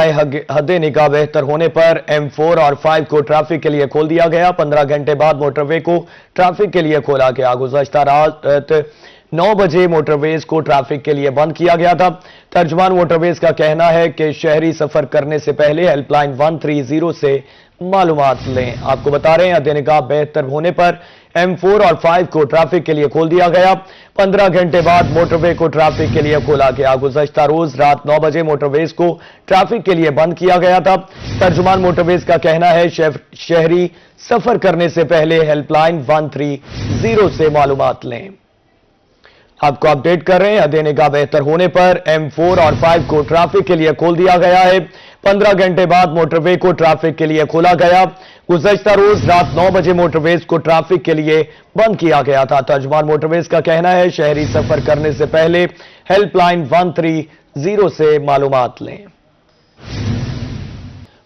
बजाय हद निगाह बेहतर होने पर M4 और 5 को ट्रैफिक के लिए खोल दिया गया। 15 घंटे बाद मोटरवे को ट्रैफिक के लिए खोला गया। गुज़श्ता रात 9 बजे मोटरवेज को ट्रैफिक के लिए बंद किया गया था। तर्जुमान मोटरवेज का कहना है कि शहरी सफर करने से पहले हेल्पलाइन 130 से मालूमात लें। आपको बता रहे हैं हद निगाह बेहतर होने पर M4 और 5 को ट्रैफिक के लिए खोल दिया गया। 15 घंटे बाद मोटरवे को ट्रैफिक के लिए खोला गया। गुज़श्ता रोज रात 9 बजे मोटरवेज को ट्रैफिक के लिए बंद किया गया था। तर्जुमान मोटरवेज का कहना है शहरी सफर करने से पहले हेल्पलाइन 130 से मालूमात लें। आपको अपडेट कर रहे हैं हद निगाह बेहतर होने पर M4 और 5 को ट्रैफिक के लिए खोल दिया गया है। 15 घंटे बाद मोटरवे को ट्रैफिक के लिए खोला गया। गुज़श्ता रोज रात 9 बजे मोटरवेज को ट्रैफिक के लिए बंद किया गया था। तर्जुमान मोटरवेज का कहना है शहरी सफर करने से पहले हेल्पलाइन 130 से मालूमात लें।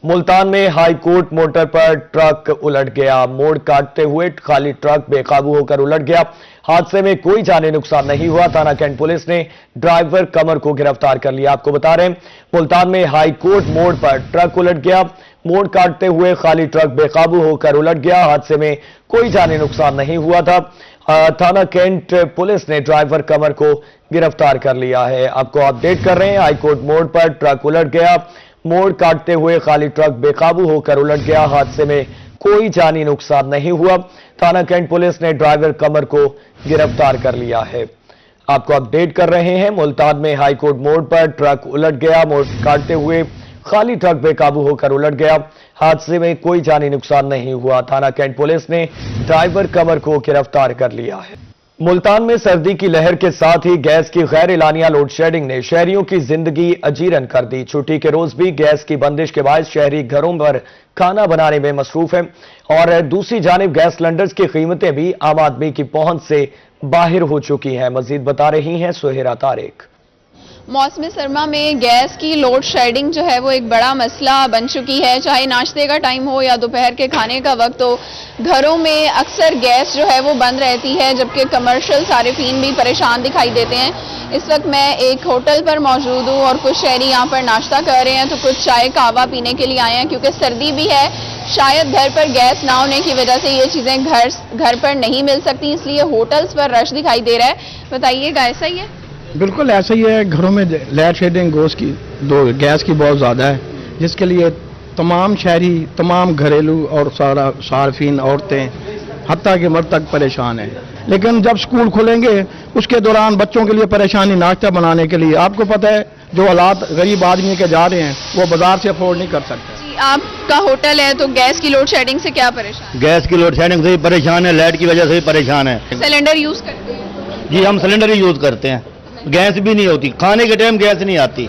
मुल्तान में हाई कोर्ट मोटर पर ट्रक उलट गया। मोड़ काटते हुए खाली ट्रक बेकाबू होकर उलट गया। हादसे में कोई जानी नुकसान नहीं हुआ। थाना कैंट पुलिस ने ड्राइवर कमर को गिरफ्तार कर लिया। आपको बता रहे हैं मुल्तान में हाई कोर्ट मोड़ पर ट्रक उलट गया। मोड़ काटते हुए खाली ट्रक बेकाबू होकर उलट गया। हादसे में कोई जानी नुकसान नहीं हुआ था। थाना कैंट पुलिस ने ड्राइवर कमर को गिरफ्तार कर लिया है। आपको अपडेट कर रहे हैं हाई कोर्ट मोड़ पर ट्रक उलट गया। मोड़ काटते हुए खाली ट्रक बेकाबू होकर उलट गया। हादसे में कोई जानी नुकसान नहीं हुआ। थाना कैंट पुलिस ने ड्राइवर कमर को गिरफ्तार कर लिया है। आपको अपडेट कर रहे हैं मुल्तान में हाई कोर्ट मोड़ पर ट्रक उलट गया। मोड़ काटते हुए खाली ट्रक बेकाबू होकर उलट गया। हादसे में कोई जानी नुकसान नहीं हुआ। थाना कैंट पुलिस ने ड्राइवर कमर को गिरफ्तार कर लिया है। मुल्तान में सर्दी की लहर के साथ ही गैस की गैर एलानिया लोड शेडिंग ने शहरियों की जिंदगी अजीरन कर दी। छुट्टी के रोज भी गैस की बंदिश के बाद शहरी घरों पर खाना बनाने में मसरूफ है और दूसरी जानिब गैस सिलेंडर्स की कीमतें भी आम आदमी की पहुंच से बाहर हो चुकी हैं। मजीद बता रही हैं सुहेरा तारिक। मौसम सरमा में गैस की लोड शेडिंग जो है वो एक बड़ा मसला बन चुकी है। चाहे नाश्ते का टाइम हो या दोपहर के खाने का वक्त हो, घरों में अक्सर गैस जो है वो बंद रहती है, जबकि कमर्शियल सारिफीन भी परेशान दिखाई देते हैं। इस वक्त मैं एक होटल पर मौजूद हूँ और कुछ शहरी यहाँ पर नाश्ता कर रहे हैं, तो कुछ चाय कहवा पीने के लिए आए हैं क्योंकि सर्दी भी है। शायद घर पर गैस ना होने की वजह से ये चीज़ें घर पर नहीं मिल सकती, इसलिए होटल्स पर रश दिखाई दे रहा है। बताइएगा, ऐसा ही है? बिल्कुल ऐसा ही है। घरों में लेड शेडिंग गैस की बहुत ज़्यादा है, जिसके लिए तमाम शहरी, तमाम घरेलू और सार्फिन, औरतें, हत्ता के मर्द तक परेशान हैं। लेकिन जब स्कूल खुलेंगे उसके दौरान बच्चों के लिए परेशानी नाश्ता बनाने के लिए। आपको पता है जो हालात गरीब आदमी के जा रहे हैं वो बाजार से अफोर्ड नहीं कर सकते। आपका होटल है तो गैस की लोड शेडिंग से क्या परेशान? गैस की लोड शेडिंग से भी परेशान है, लाइट की वजह से भी परेशान है। सिलेंडर यूज करते हैं? जी हम सिलेंडर ही यूज करते हैं। गैस भी नहीं होती, खाने के टाइम गैस नहीं आती।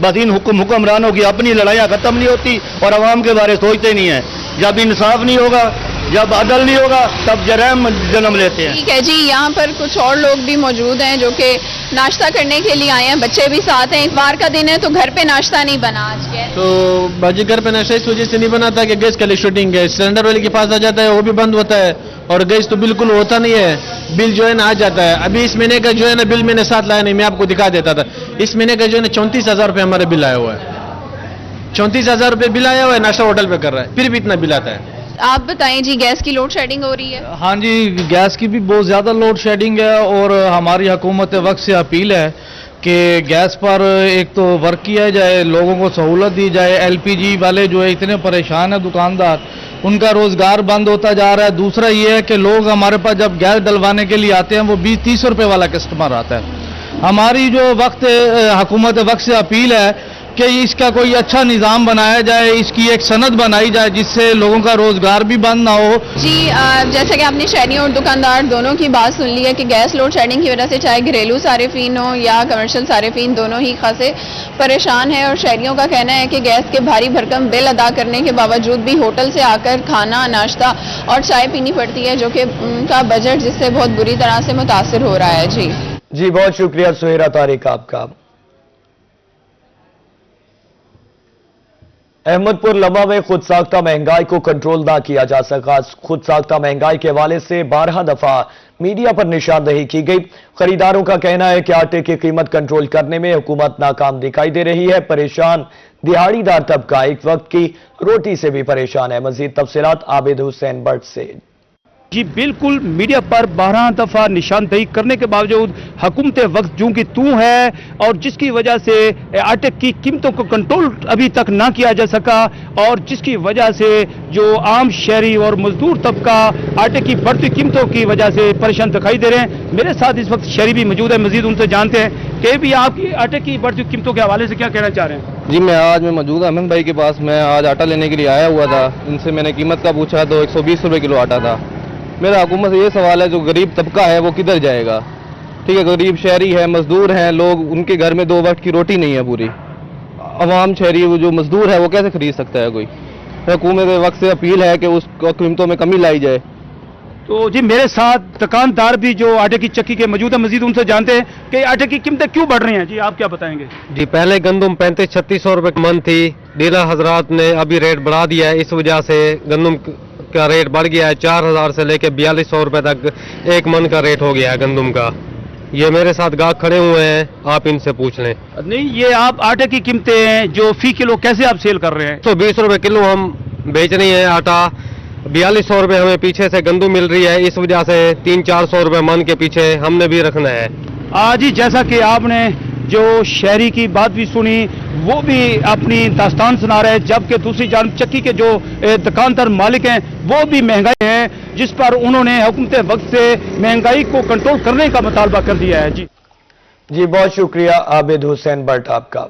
बस इन हुक्मरानों की अपनी लड़ाइयाँ खत्म नहीं होती और आवाम के बारे सोचते नहीं है। जब इंसाफ नहीं होगा, जब अदल नहीं होगा, तब जराइम जन्म लेते हैं। ठीक है जी, यहाँ पर कुछ और लोग भी मौजूद हैं जो कि नाश्ता करने के लिए आए हैं, बच्चे भी साथ हैं। इतवार का दिन है तो घर पे नाश्ता नहीं बना आज के? तो बाजी घर पे नाश्ता इस वजह से नहीं बना था कि गैस का शूटिंग है, सिलेंडर वाले के पास आ जाता है, वो भी बंद होता है और गैस तो बिल्कुल होता नहीं है। बिल जो है ना आ जाता है। अभी इस महीने का जो है ना बिल मैंने साथ लाया नहीं, मैं आपको दिखा देता था। इस महीने का जो है ना 34,000 रुपये हमारा बिल आया हुआ है। 34,000 रुपये बिल आया हुआ है, नाश्ता होटल पे कर रहा है, फिर भी इतना बिल आता है। आप बताएं जी, गैस की लोड शेडिंग हो रही है? हाँ जी, गैस की भी बहुत ज़्यादा लोड शेडिंग है और हमारी हुकूमत वक्त से अपील है कि गैस पर एक तो वर्क किया जाए, लोगों को सहूलत दी जाए। LPG वाले जो है इतने परेशान है दुकानदार, उनका रोज़गार बंद होता जा रहा है। दूसरा ये है कि लोग हमारे पास जब गैस डलवाने के लिए आते हैं वो 20-30 रुपये वाला कस्टमर आता है। हमारी जो हुकूमत वक्त से अपील है कि इसका कोई अच्छा निज़ाम बनाया जाए, इसकी एक सनद बनाई जाए जिससे लोगों का रोज़गार भी बंद ना हो। जी, जैसे कि आपने शहरी और दुकानदार दोनों की बात सुन ली है कि गैस लोड शेडिंग की वजह से चाहे घरेलू सारिफीन हो या कमर्शियल सारिफीन दोनों ही खासे परेशाान हैं और शहरियों का कहना है कि गैस के भारी भरकम बिल अदा करने के बावजूद भी होटल से आकर खाना, नाश्ता और चाय पीनी पड़ती है, जो कि उनका बजट जिससे बहुत बुरी तरह से मुतासिर हो रहा है। जी बहुत शुक्रिया सुहेरा तारिक आपका। अहमदपुर लम्बा में खुद साख्ता महंगाई को कंट्रोल ना किया जा सका। खुद साख्ता महंगाई के हवाले से 12 दफा मीडिया पर निशानदेही की गई। खरीदारों का कहना है कि आटे की कीमत कंट्रोल करने में हुकूमत नाकाम दिखाई दे रही है। परेशान दिहाड़ीदार तबका एक वक्त की रोटी से भी परेशान है। मजीद तफसीलात आबिद हुसैन बट से। जी बिल्कुल, मीडिया पर 12 दफा निशानदेही करने के बावजूद हुकूमत वक्त जूं की तू है और जिसकी वजह से आटे की कीमतों को कंट्रोल अभी तक ना किया जा सका और जिसकी वजह से जो आम शहरी और मजदूर तबका आटे की बढ़ती कीमतों की वजह से परेशान दिखाई दे रहे हैं। मेरे साथ इस वक्त शहरी भी मौजूद है, मजीद उनसे जानते हैं कि भी आपकी आटे की बढ़ती कीमतों के हवाले से क्या कहना चाह रहे हैं। जी मैं मौजूद अहमद भाई के पास। मैं आज आटा लेने के लिए आया हुआ था। इनसे मैंने कीमत का पूछा तो 120 रुपये किलो आटा था। मेरा हुकूमत से ये सवाल है, जो गरीब तबका है वो किधर जाएगा? ठीक है, गरीब शहरी है, मजदूर हैं लोग, उनके घर में 2 वक्त की रोटी नहीं है पूरी। अवाम शहरी जो मजदूर है वो कैसे खरीद सकता है कोई? हुकूमत वक्त से अपील है कि उस कीमतों में कमी लाई जाए। तो जी मेरे साथ दुकानदार भी जो आटे की चक्की के मौजूद है, मजीद उनसे जानते हैं कि आटे की कीमतें क्यों बढ़ रही हैं। जी आप क्या बताएंगे? जी पहले गंदम 35-3600 रुपए मन थी। डीलर हजरात ने अभी रेट बढ़ा दिया है, इस वजह से गंदम का रेट बढ़ गया है। 4000 से लेकर 4200 रुपए तक एक मन का रेट हो गया है गंदम का। ये मेरे साथ गाहक खड़े हुए हैं, आप इनसे पूछ लें। नहीं, ये आप आटे की कीमतें जो फी किलो कैसे आप सेल कर रहे हैं? 120 रुपए किलो हम बेच रही है आटा। 4200 रुपए हमें पीछे से गंदम मिल रही है, इस वजह से 300-400 रुपए मन के पीछे हमने भी रखना है। आज ही जैसा कि आपने जो शहरी की बात भी सुनी, वो भी अपनी दास्तान सुना रहे हैं, जबकि दूसरी जानब चक्की के जो दुकानदार मालिक हैं वो भी महंगाई है, जिस पर उन्होंने हुकूमत वक्त से महंगाई को कंट्रोल करने का मुतालबा कर दिया है। जी बहुत शुक्रिया आबिद हुसैन बट आपका।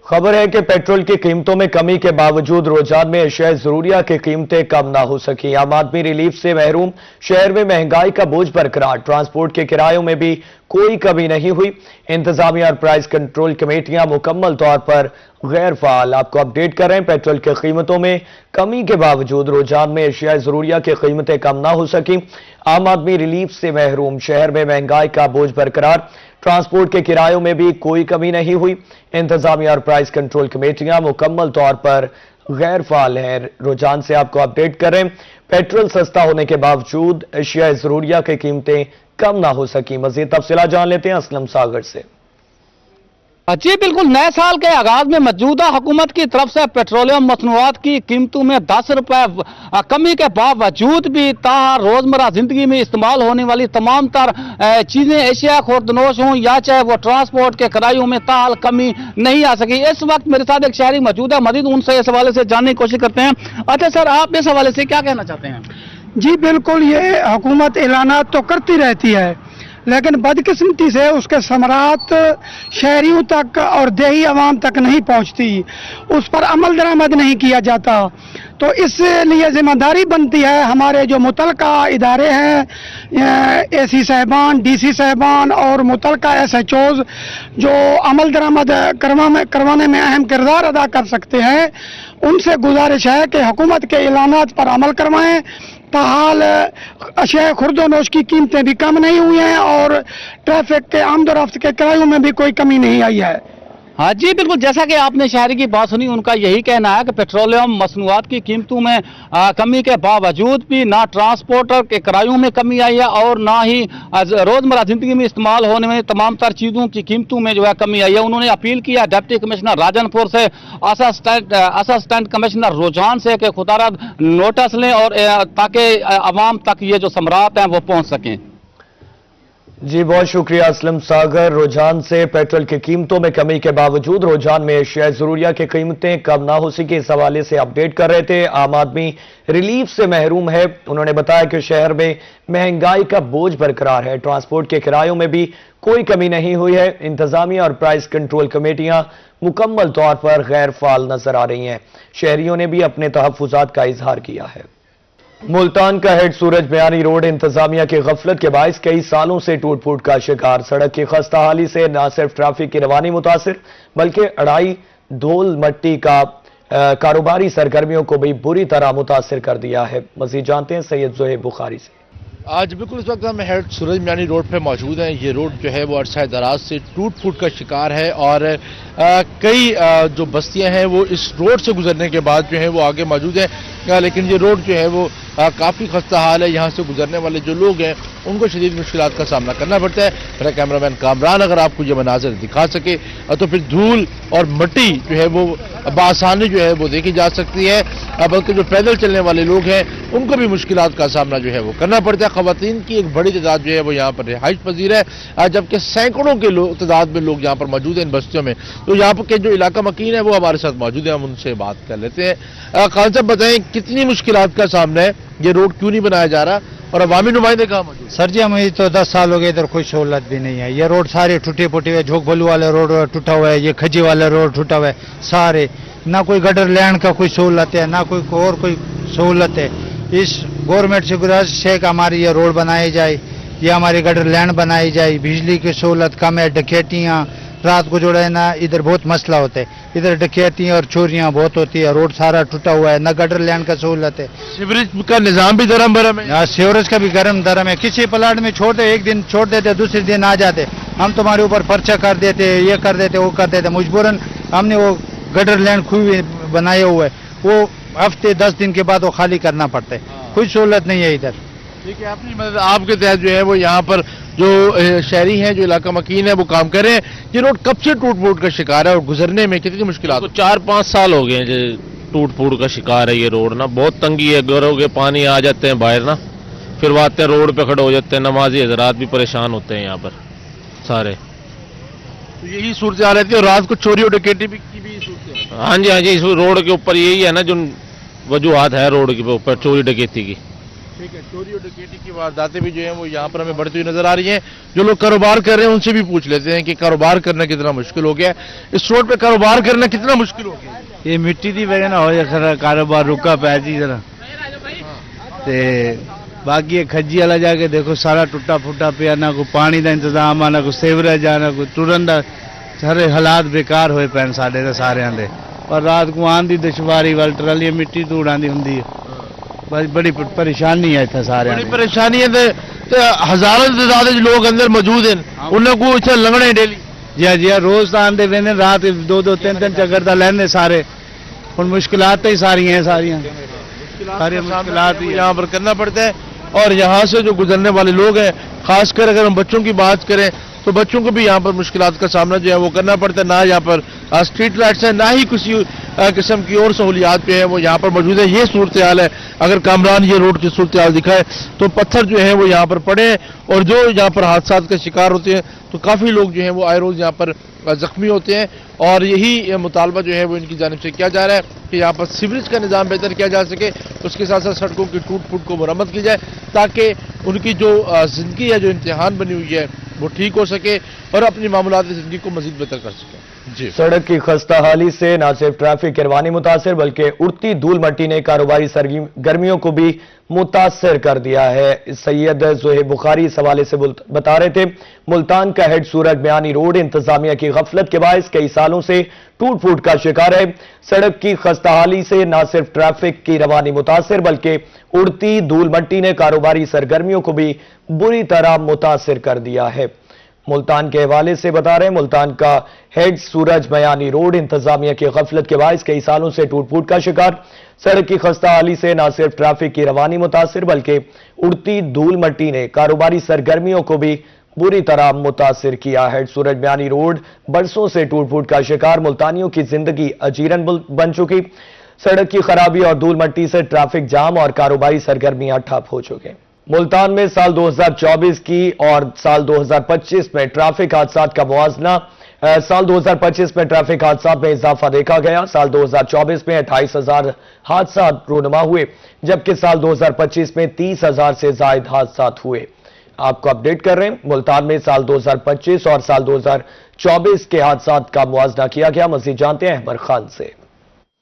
खबर है कि पेट्रोल की कीमतों में कमी के बावजूद रोजान में अशिया जरूरिया की कीमतें कम ना हो सकी। आम आदमी रिलीफ से महरूम, शहर में महंगाई का बोझ बरकरार, ट्रांसपोर्ट के किरायों में भी कोई कमी नहीं हुई। इंतजामिया और प्राइस कंट्रोल कमेटियां मुकम्मल तौर पर गैर फाल। आपको अपडेट कर रहे हैं, पेट्रोल की कीमतों में कमी के बावजूद रोजान में अशिया जरूरिया की कीमतें कम ना हो सकी। आम आदमी रिलीफ से महरूम, शहर में महंगाई का बोझ बरकरार, ट्रांसपोर्ट के किरायों में भी कोई कमी नहीं हुई। इंतजामिया और प्राइस कंट्रोल कमेटियां मुकम्मल तौर पर गैर फाल है। रुझान से आपको अपडेट करें, पेट्रोल सस्ता होने के बावजूद अशिया जरूरिया की कीमतें कम ना हो सकी। मजीद तफसीलात जान लेते हैं असलम सागर से। जी बिल्कुल, नए साल के आगाज में मौजूदा हुकूमत की तरफ से पेट्रोलियम मसनूआत की कीमतों में 10 रुपए कमी के बावजूद भी रोजमर्रा जिंदगी में इस्तेमाल होने वाली तमाम तर चीजें, एशिया खुर्दनोश हों या चाहे वो ट्रांसपोर्ट के किरायों में ताल कमी नहीं आ सकी। इस वक्त मेरे साथ एक शहरी मौजूद है, मजीद उनसे इस हवाले से जानने की कोशिश करते हैं। अच्छा सर, आप इस हवाले से क्या कहना चाहते हैं? जी बिल्कुल, ये हुकूमत ऐलानात तो करती रहती है, लेकिन बदकिस्मती से उसके समरात शहरियों तक और देही आवाम तक नहीं पहुंचती, उस पर अमल दरामद नहीं किया जाता। तो इसलिए जिम्मेदारी बनती है हमारे जो मुतलका इदारे हैं, एसी साहबान, डीसी साहबान और मुतलका SHOs जो अमल दरामद करवाने में अहम किरदार अदा कर सकते हैं, उनसे गुजारिश है कि हुकूमत के ऐलानात पर अमल करवाएं। ताहाल अशिया खुर्दोनोश की कीमतें भी कम नहीं हुई हैं और ट्रैफिक के आमदोरफ्त के किरायों में भी कोई कमी नहीं आई है। हाँ जी बिल्कुल, जैसा कि आपने शहरी की बात सुनी, उनका यही कहना है कि पेट्रोलियम मसनूआत की कीमतों में कमी के बावजूद भी ना ट्रांसपोर्टर के किरायों में कमी आई है और ना ही रोजमर्रा जिंदगी में इस्तेमाल होने में तमाम तर चीज़ों की कीमतों में जो है कमी आई है। उन्होंने अपील किया डिप्टी कमिश्नर राजनपुर से, असिस्टेंट कमिश्नर रुझान से कि खुदारद नोटिस लें और ताकि आवाम तक ये जो समरात हैं वो पहुँच सकें। जी बहुत शुक्रिया असलम सागर। रुझान से पेट्रोल की कीमतों में कमी के बावजूद रुझान में अशिया जरूरिया की कीमतें कम ना हो सकी, इस हवाले से अपडेट कर रहे थे। आम आदमी रिलीफ से महरूम है। उन्होंने बताया कि शहर में महंगाई का बोझ बरकरार है, ट्रांसपोर्ट के किरायों में भी कोई कमी नहीं हुई है। इंतजामिया और प्राइस कंट्रोल कमेटियां मुकम्मल तौर पर गैर फाल नजर आ रही हैं। शहरियों ने भी अपने तहफ्फुजात का इजहार किया है। मुल्तान का हेड सूरज बयानी रोड इंतजामिया की गफलत के बायस कई सालों से टूट फूट का शिकार। सड़क की खस्ताहाली से न सिर्फ ट्रैफिक की रवानी मुतासिर, बल्कि अड़ाई धूल मट्टी का कारोबारी सरगर्मियों को भी बुरी तरह मुतासिर कर दिया है। मजीद जानते हैं सैयद जोहेब बुखारी से। آج بالکل اس وقت ہم ہیڈ سورج میانی روڈ پہ موجود ہیں. یہ روڈ جو ہے وہ عرصہ دراز سے ٹوٹ پھوٹ کا شکار ہے اور کئی جو بستیاں ہیں وہ اس روڈ سے گزرنے کے بعد جو ہے وہ آگے موجود ہیں, لیکن یہ روڈ جو ہے وہ کافی خستہ حال ہے. یہاں سے گزرنے والے جو لوگ ہیں ان کو شدید مشکلات کا سامنا کرنا پڑتا ہے. میرا کیمرہ مین کامران اگر آپ کو یہ مناظر دکھا سکے تو پھر دھول اور مٹی جو ہے وہ بآسانی جو ہے وہ دیکھی جا سکتی ہے, بلکہ جو پیدل چلنے والے لوگ ہیں ان کو بھی مشکلات کا سامنا جو ہے وہ کرنا پڑتا ہے. خواتین کی ایک بڑی تعداد جو ہے وہ یہاں پر رہائش پذیر ہے, جبکہ سینکڑوں کے تعداد میں لوگ یہاں پر موجود ہیں ان بستیوں میں. تو یہاں پر کے جو علاقہ مکین ہے وہ ہمارے ساتھ موجود ہیں, ہم ان سے بات کر لیتے ہیں. خان صاحب بتائیں کتنی مشکلات کا سامنا ہے, یہ روڈ کیوں نہیں بنایا جا رہا اور عوامی نمائندے کہاں موجود؟ سر جی ہمیں تو 10 سال ہو گئے, ادھر کوئی سہولت بھی نہیں ہے. یہ روڈ سارے ٹوٹے پھوٹے ہوئے, جھوک بلو والا روڈ ٹوٹا ہوا ہے, یہ کھجی والا روڈ ٹوٹا ہوا ہے سارے. نہ کوئی گٹر لینڈ کا کوئی سہولت ہے, نہ کوئی سہولت ہے. اس گورنمنٹ سے گزارش ہے کہ ہماری یہ روڈ بنائی جائے, یہ ہماری گٹر لینڈ بنائی جائے. بجلی کی سہولت کم ہے, ڈکیتیاں رات کو جو ہے نا ادھر بہت مسئلہ ہوتا ہے, ادھر ڈکیتیاں اور چوریاں بہت ہوتی ہے. روڈ سارا ٹوٹا ہوا ہے, نہ گٹر لینڈ کا سہولت ہے. سیوریج کا نظام بھی درم برم ہے, سیوریج کا بھی گرم درم ہے. کسی پلاٹ میں چھوڑتے ایک دن چھوڑ دیتے, دوسرے دن آ جاتے, ہم تمہارے اوپر پرچہ کر دیتے, یہ کر دیتے, وہ کر دیتے. مجبوراً ہم نے وہ گٹر لینڈ کھوئے بنائے ہوئے, وہ ہفتے 10 دن کے بعد وہ خالی کرنا پڑتا ہے. کوئی سہولت نہیں ہے ادھر. ٹھیک ہے, اپنی مدد آپ کے تحت جو ہے وہ یہاں پر جو شہری ہیں, جو علاقہ مکین ہے وہ کام کر رہے ہیں. یہ روڈ کب سے ٹوٹ پھوٹ کا شکار ہے اور گزرنے میں کتنی مشکلات؟ 4-5 سال ہو گئے ہیں ٹوٹ پھوٹ کا شکار ہے یہ روڈ نا. بہت تنگی ہے, گھروں کے پانی آ جاتے ہیں باہر نا, پھر وہ آتے ہیں روڈ پہ کھڑے ہو جاتے ہیں. نمازی حضرات بھی پریشان ہوتے ہیں یہاں پر سارے. تو یہی صورتحال رہتی ہے, اور رات کو چوری اور ڈکیتی کی بھی صورتحال؟ ہاں جی, اس روڈ کے اوپر یہی ہے نا جو وجوہات ہے روڈ کے اوپر چوری ڈکیتی کی. ٹھیک ہے, چوری اور ڈکیتی کی وارداتیں بھی جو ہیں وہ یہاں پر ہمیں بڑھتی ہوئی نظر آ رہی ہیں. جو لوگ کاروبار کر رہے ہیں ان سے بھی پوچھ لیتے ہیں کہ کاروبار کرنا کتنا مشکل ہو گیا ہے, اس روڈ پہ کاروبار کرنا کتنا مشکل ہو گیا ہے. یہ مٹی کی وجہ نہ ہو جائے سر, کاروبار رکا پیا جی ذرا. باقی کھجی والا جا کے دیکھو سارا ٹوٹا پھوٹا پیا, نہ کوئی پانی کا انتظام آ, نہ کوئی سیوریج آ, نہ کوئی ٹرن کا. سارے حالات بیکار ہوئے پے سارے سارے دے. اور رات کو آندھی دشواری وال ٹرالی مٹی توڑ آندھی ہوں, بڑی پریشانی ہے اتنا سارے. بڑی پریشانی ہے, ہزاروں سے زیادہ لوگ اندر موجود ہیں, انہوں کو اتنے لنگنے ڈیلی. جی روز تو آندے وے رات 2-3 چکر تو لینے سارے. ہوں مشکلات ہی ساری ہیں, ساری مشکلات یہاں پر کرنا پڑتا ہے. اور یہاں سے جو گزرنے والے لوگ ہیں, خاص کر اگر ہم بچوں کی بات کریں تو بچوں کو بھی یہاں پر مشکلات کا سامنا جو ہے وہ کرنا پڑتا ہے. نہ یہاں پر اسٹریٹ لائٹس ہیں, نہ ہی کسی قسم کی اور سہولیات جو ہے وہ یہاں پر موجود ہے. یہ صورتحال ہے. اگر کامران یہ روڈ کی صورتحال دکھائے تو پتھر جو ہے وہ یہاں پر پڑے ہیں, اور جو یہاں پر حادثات کا شکار ہوتے ہیں تو کافی لوگ جو ہیں وہ آئے روز یہاں پر زخمی ہوتے ہیں. اور یہی مطالبہ جو ہے وہ ان کی جانب سے کیا جا رہا ہے کہ یہاں پر سیوریج کا نظام بہتر کیا جا سکے, اس کے ساتھ ساتھ سڑکوں کی ٹوٹ پھوٹ کو مرمت کی جائے, تاکہ ان کی جو زندگی ہے, جو امتحان بنی ہوئی ہے وہ ٹھیک ہو سکے اور اپنی معاملات زندگی کو مزید بہتر کر سکے. جی, سڑک کی خستہ حالی سے نہ صرف ٹریفک کی روانی متاثر بلکہ اڑتی دھول مٹی نے کاروباری سرگرمیوں کو بھی متاثر کر دیا ہے. سید زہیب بخاری اس حوالے سے بتا رہے تھے. ملتان کا ہیڈ سورج میانی روڈ انتظامیہ کی غفلت کے باعث کئی سالوں سے ٹوٹ پھوٹ کا شکار ہے. سڑک کی خستہ حالی سے نہ صرف ٹریفک کی روانی متاثر بلکہ اڑتی دھول مٹی نے کاروباری سرگرمیوں کو بھی بری طرح متاثر کر دیا ہے. ملتان کے حوالے سے بتا رہے ہیں, ملتان کا ہیڈ سورج میانی روڈ انتظامیہ کی غفلت کے باعث کئی سالوں سے ٹوٹ پھوٹ کا شکار. سڑک کی خستہ حالی سے نہ صرف ٹریفک کی روانی متاثر بلکہ اڑتی دھول مٹی نے کاروباری سرگرمیوں کو بھی بری طرح متاثر کیا. ہیڈ سورج میانی روڈ برسوں سے ٹوٹ پھوٹ کا شکار, ملتانیوں کی زندگی اجیرن بن چکی. سڑک کی خرابی اور دھول مٹی سے ٹریفک جام اور کاروباری سرگرمیاں ٹھپ ہو چکے. ملتان میں سال 2024 کی اور سال 2025 میں ٹریفک حادثات کا موازنہ. سال 2025 میں ٹریفک حادثات میں اضافہ دیکھا گیا. سال 2024 میں 28,000 حادثات رونما ہوئے, جبکہ سال 2025 میں 30,000 سے زائد حادثات ہوئے. آپ کو اپڈیٹ کر رہے ہیں, ملتان میں سال 2025 اور سال 2024 کے حادثات کا موازنہ کیا گیا. مزید جانتے ہیں احمد خان سے.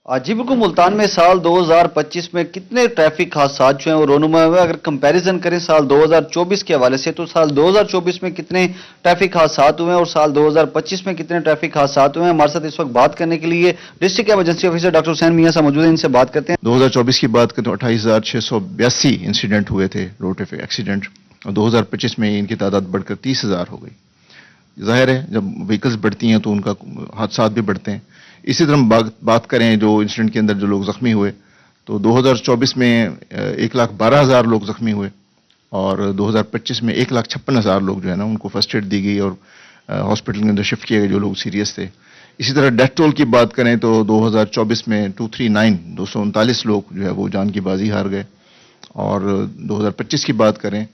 جی بالکل، ملتان میں سال 2025 میں کتنے ٹریفک حادثات جو ہیں وہ رونما ہوئے. اگر کمپیریزن کریں سال 2024 کے حوالے سے تو سال 2024 میں کتنے ٹریفک حادثات ہوئے ہیں اور سال 2025 میں کتنے ٹریفک حادثات ہوئے ہیں. ہمارے ساتھ اس وقت بات کرنے کے لیے ڈسٹرکٹ ایمرجنسی آفیسر ڈاکٹر حسین میاں صاحب موجود ہیں. ان سے بات کرتے ہیں. 2024 کی بات کریں تو 28,682 انسیڈنٹ ہوئے تھے روڈ ٹریفک ایکسیڈنٹ، اور 2025 میں ان کی تعداد بڑھ کر 30,000 ہو گئی. ظاہر ہے جب وہیکلز بڑھتی ہیں تو ان کا حادثات بھی بڑھتے ہیں. اسی طرح ہم بات کریں جو انسیڈنٹ کے اندر جو لوگ زخمی ہوئے تو 2024 میں 1,12,000 لوگ زخمی ہوئے، اور 2025 میں 1,56,000 لوگ جو ہے نا ان کو فرسٹ ایڈ دی گئی اور ہاسپٹل کے اندر شفٹ کیے گئے جو لوگ سیریس تھے. اسی طرح ڈیتھ ٹول کی بات کریں تو 2024 میں 239 لوگ جو ہے وہ جان کی بازی ہار گئے، اور 2025 کی بات کریں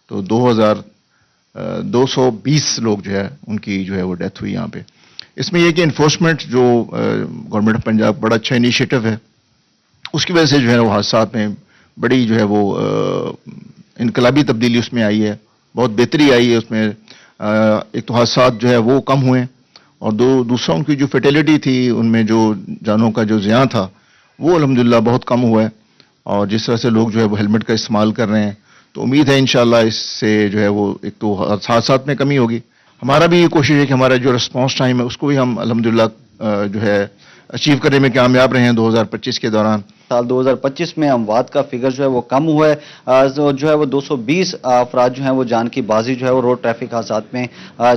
تو 220 لوگ جو ہے ان کی جو ہے وہ ڈیتھ ہوئی یہاں پہ. اس میں یہ کہ انفورسمنٹ جو گورنمنٹ آف پنجاب بڑا اچھا انیشیٹو ہے، اس کی وجہ سے جو ہے وہ حادثات میں بڑی جو ہے وہ انقلابی تبدیلی اس میں آئی ہے، بہت بہتری آئی ہے اس میں. ایک تو حادثات جو ہے وہ کم ہوئے، اور دوسرا ان کی جو فیٹیلٹی تھی، ان میں جو جانوں کا جو زیاں تھا وہ الحمدللہ بہت کم ہوا ہے. اور جس طرح سے لوگ جو ہے وہ ہیلمٹ کا استعمال کر رہے ہیں تو امید ہے انشاءاللہ اس سے جو ہے وہ ایک تو حادثات میں کمی ہوگی. ہمارا بھی یہ کوشش ہے کہ ہمارا جو رسپانس ٹائم ہے اس کو بھی ہم الحمدللہ جو ہے اچیو کرنے میں کامیاب رہے ہیں 2025 کے دوران. سال 2025 میں اموات کا فگر جو ہے وہ کم ہوا ہے، جو ہے وہ 220 افراد جو ہیں وہ جان کی بازی جو ہے وہ روڈ ٹریفک حادثات میں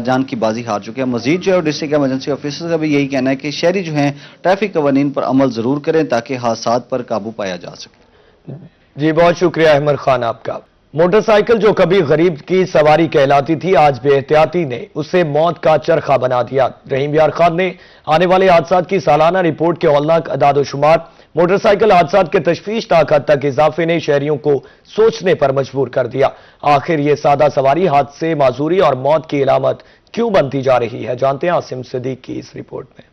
جان کی بازی ہار چکے ہیں. مزید جو ہے ڈسٹرکٹ ایمرجنسی آفیسر کا بھی یہی کہنا ہے کہ شہری جو ہیں ٹریفک قوانین پر عمل ضرور کریں تاکہ حادثات پر قابو پایا جا سکے. جی بہت شکریہ احمد خان آپ کا. موٹر سائیکل جو کبھی غریب کی سواری کہلاتی تھی، آج بے احتیاطی نے اسے موت کا چرخہ بنا دیا. رحیم یار خان نے آنے والے حادثات کی سالانہ رپورٹ کے ہولناک اعداد و شمار، موٹر سائیکل حادثات کے تشویشناک حد تک اضافے نے شہریوں کو سوچنے پر مجبور کر دیا. آخر یہ سادہ سواری حادثے، معذوری اور موت کی علامت کیوں بنتی جا رہی ہے؟ جانتے ہیں عاصم صدیق کی اس رپورٹ میں.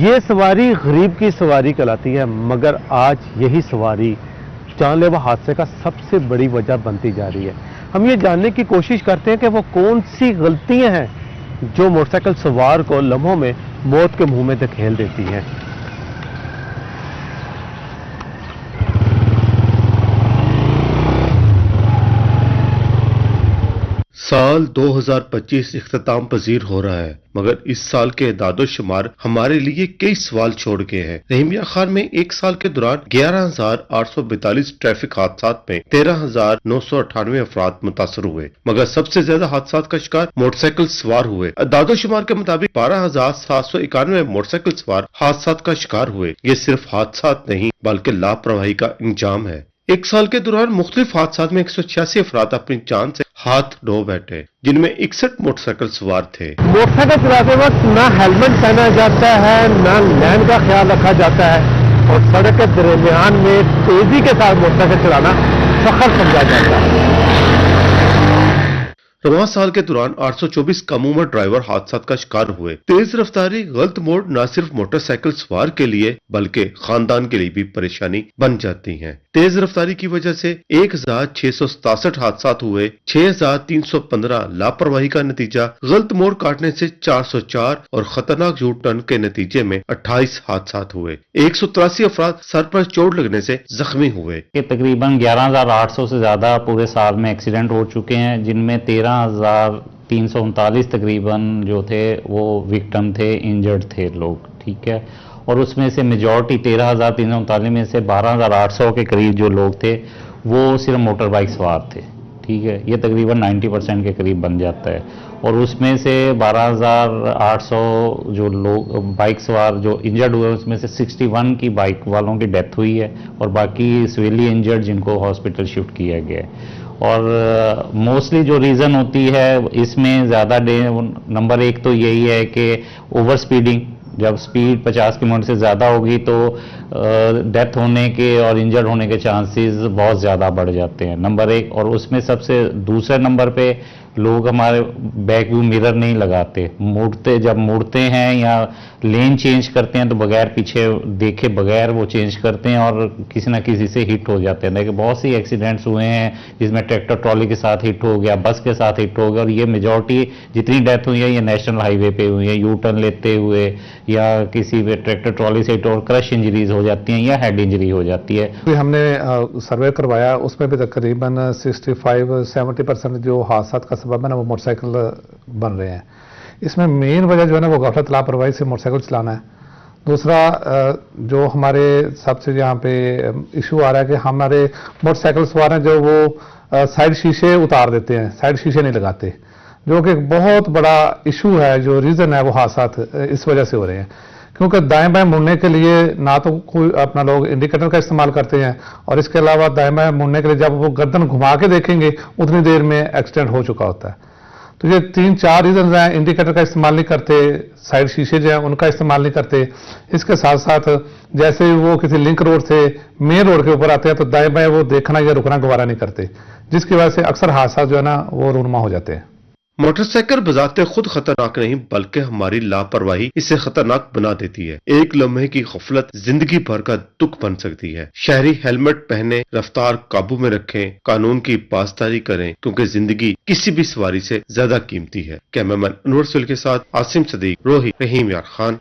یہ سواری غریب کی سواری کہلاتی ہے، مگر آج یہی سواری جان لیوا حادثے کا سب سے بڑی وجہ بنتی جا رہی ہے. ہم یہ جاننے کی کوشش کرتے ہیں کہ وہ کون سی غلطیاں ہیں جو موٹر سائیکل سوار کو لمحوں میں موت کے منہ میں دھکیل دیتی ہیں. سال 2025 اختتام پذیر ہو رہا ہے، مگر اس سال کے اعداد و شمار ہمارے لیے کئی سوال چھوڑ گئے ہیں. رحیم خان میں ایک سال کے دوران 11,842 ٹریفک حادثات میں 13,998 افراد متاثر ہوئے، مگر سب سے زیادہ حادثات کا شکار موٹر سائیکل سوار ہوئے. اعداد و شمار کے مطابق 12,791 موٹر سائیکل سوار حادثات کا شکار ہوئے. یہ صرف حادثات نہیں بلکہ لاپرواہی کا انجام ہے. ایک سال کے دوران مختلف حادثات میں 186 افراد اپنی جان سے ہاتھ دھو بیٹھے، جن میں 61 موٹر سائیکل سوار تھے. موٹر سائیکل چلاتے وقت نہ ہیلمٹ پہنا جاتا ہے، نہ لین کا خیال رکھا جاتا ہے، اور سڑک کے درمیان میں تیزی کے ساتھ موٹر سائیکل چلانا فخر سمجھا جاتا ہے. رواں سال کے دوران 824 کم عمر ڈرائیور حادثات کا شکار ہوئے. تیز رفتاری، غلط موڑ نہ صرف موٹر سائیکل سوار کے لیے بلکہ خاندان کے لیے بھی پریشانی بن جاتی ہیں. تیز رفتاری کی وجہ سے 1,667 حادثات ہوئے، 6,315 لاپرواہی کا نتیجہ، غلط موڑ کاٹنے سے 404 اور خطرناک یو ٹرن کے نتیجے میں 28 حادثات ہوئے. 183 افراد سر پر چوٹ لگنے سے زخمی ہوئے. تقریباً 11,800 سے زیادہ پورے سال میں ایکسیڈنٹ ہو چکے ہیں، جن میں 13,339 تقریباً جو تھے وہ وکٹم تھے، انجرڈ تھے لوگ. ٹھیک ہے، اور اس میں سے میجورٹی 13,339 میں سے 12,800 کے قریب جو لوگ تھے وہ صرف موٹر بائک سوار تھے. ٹھیک ہے، یہ تقریباً 90% کے قریب بن جاتا ہے. اور اس میں سے 12,800 جو لوگ بائک سوار جو انجرڈ ہوئے، اس میں سے 61 کی بائک والوں کی ڈیتھ ہوئی ہے، اور باقی سویلی انجرڈ جن کو ہاسپٹل شفٹ کیا گیا ہے. اور موسٹلی جو ریزن ہوتی ہے اس میں زیادہ نمبر ایک تو یہی ہے کہ اوور سپیڈنگ. جب سپیڈ 50 کلومیٹر سے زیادہ ہوگی تو ڈیتھ ہونے کے اور انجرڈ ہونے کے چانسز بہت زیادہ بڑھ جاتے ہیں، نمبر ایک. اور اس میں سب سے دوسرے نمبر پہ लोग हमारे बैक व्यू मिरर नहीं लगाते, जब मुड़ते हैं या लेन चेंज करते हैं तो बगैर पीछे देखे बगैर वो चेंज करते हैं और किसी ना किसी से हिट हो जाते हैं। देखिए बहुत सी एक्सीडेंट्स हुए हैं जिसमें ट्रैक्टर ट्रॉली के साथ हिट हो गया, बस के साथ हिट हो गया, और ये मेजॉरिटी जितनी डेथ हुई है ये नेशनल हाईवे पे हुई है, यू टर्न लेते हुए या किसी पे ट्रैक्टर ट्रॉली से हिट और क्रश इंजरीज हो जाती हैं या हेड इंजरी हो जाती है। हमने सर्वे करवाया, उसमें भी तकरीबन 65-70% जो हादसा का सबब है ना वो मोटरसाइकिल बन रहे हैं। इसमें मेन वजह जो है ना वो गफलत लापरवाही से मोटरसाइकिल चलाना है। दूसरा जो हमारे सबसे यहाँ पे इशू आ रहा है कि हमारे मोटरसाइकिल सवार हैं जो वो साइड शीशे उतार देते हैं, साइड शीशे नहीं लगाते, जो कि एक बहुत बड़ा इशू है। जो रीज़न है वो हादसा इस वजह से हो रहे हैं, क्योंकि दाएं बाएं मुड़ने के लिए ना तो कोई अपना लोग इंडिकेटर का इस्तेमाल करते हैं, और इसके अलावा दाएं बाएं मुड़ने के लिए जब वो गर्दन घुमा के देखेंगे उतनी देर में एक्सीडेंट हो चुका होता है। तो ये 3-4 रीजन हैं, इंडिकेटर का इस्तेमाल नहीं करते, साइड शीशे जो हैं उनका इस्तेमाल नहीं करते। इसके साथ साथ जैसे वो किसी लिंक रोड से मेन रोड के ऊपर आते हैं तो दाएं बाएं वो देखना या रुकना गवारा नहीं करते, जिसकी वजह से अक्सर हादसा जो है ना वो रूनुमा हो जाते हैं। मोटरसाइकिल बजाते खुद खतरनाक नहीं बल्कि हमारी लापरवाही इसे खतरनाक बना देती है। एक लम्हे की गफलत जिंदगी भर का दुख बन सकती है। शहरी हेलमेट पहने, रफ्तार काबू में रखें, कानून की पासदारी करें, क्योंकि जिंदगी किसी भी सवारी से ज्यादा कीमती है। कैमरामैन अनवर सुल के साथ आसिम सदीक, रोही, रहीम यार खान,